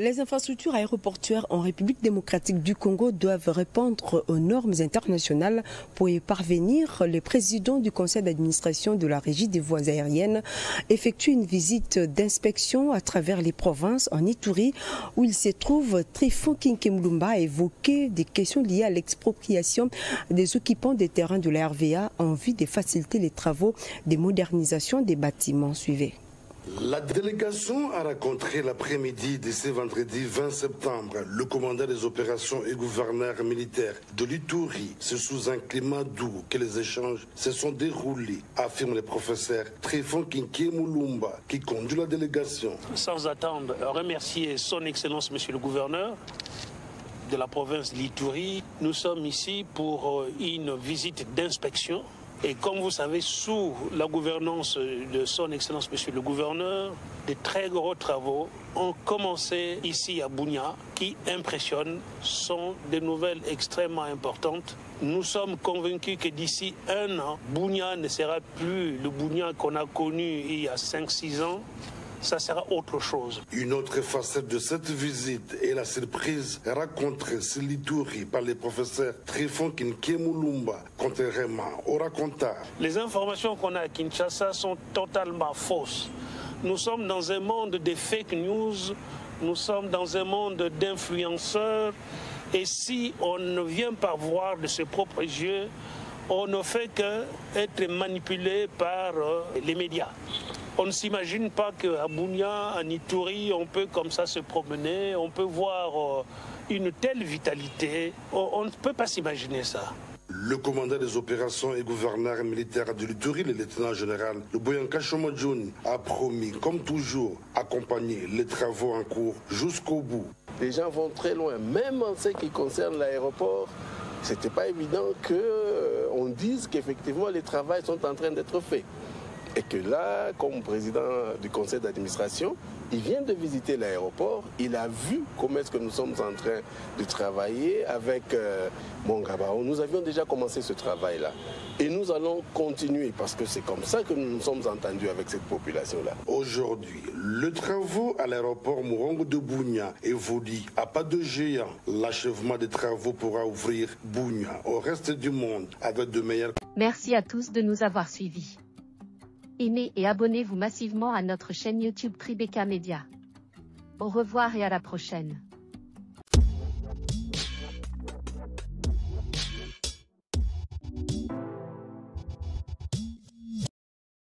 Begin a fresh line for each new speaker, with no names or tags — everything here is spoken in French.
Les infrastructures aéroportuaires en République démocratique du Congo doivent répondre aux normes internationales. Pour y parvenir, le président du conseil d'administration de la Régie des voies aériennes effectue une visite d'inspection à travers les provinces en Ituri, où il se trouve. Tryphon Kinkemlumba a évoqué des questions liées à l'expropriation des occupants des terrains de la RVA en vue de faciliter les travaux de modernisation des bâtiments. Suivez.
La délégation a rencontré l'après-midi de ce vendredi 20 septembre le commandant des opérations et gouverneur militaire de l'Ituri. C'est sous un climat doux que les échanges se sont déroulés, affirme le professeur Tryphon Kinkemlumba qui conduit la délégation.
Sans attendre, remercier son Excellence Monsieur le gouverneur de la province de l'Ituri. Nous sommes ici pour une visite d'inspection. Et comme vous savez, sous la gouvernance de son Excellence Monsieur le Gouverneur, de très gros travaux ont commencé ici à Bunia qui impressionnent, sont des nouvelles extrêmement importantes. Nous sommes convaincus que d'ici un an, Bunia ne sera plus le Bunia qu'on a connu il y a 5-6 ans. Ça sera autre chose.
Une autre facette de cette visite est la surprise rencontrée sur l'Ituri par le professeur Tryphon Kinkemlumba, contrairement au racontard.
Les informations qu'on a à Kinshasa sont totalement fausses. Nous sommes dans un monde de fake news, nous sommes dans un monde d'influenceurs, et si on ne vient pas voir de ses propres yeux, on ne fait qu'être manipulé par les médias. On ne s'imagine pas qu'à Bunia, en Ituri, on peut comme ça se promener, on peut voir une telle vitalité. On ne peut pas s'imaginer ça.
Le commandant des opérations et gouverneur militaire de l'Ituri, le lieutenant-général Luboyanka Shomodjouni, a promis, comme toujours, accompagner les travaux en cours jusqu'au bout.
Les gens vont très loin, même en ce qui concerne l'aéroport. Ce n'était pas évident qu'on dise qu'effectivement les travaux sont en train d'être faits. Et que là, comme président du conseil d'administration, il vient de visiter l'aéroport, il a vu comment est-ce que nous sommes en train de travailler avec Mongabao. Nous avions déjà commencé ce travail-là. Et nous allons continuer parce que c'est comme ça que nous nous sommes entendus avec cette population-là.
Aujourd'hui, le travaux à l'aéroport Morongo de Bunia évolue à pas de géant. L'achèvement des travaux pourra ouvrir Bunia au reste du monde avec de meilleurs...
Merci à tous de nous avoir suivis. Aimez et abonnez-vous massivement à notre chaîne YouTube Tribeca Media. Au revoir et à la prochaine.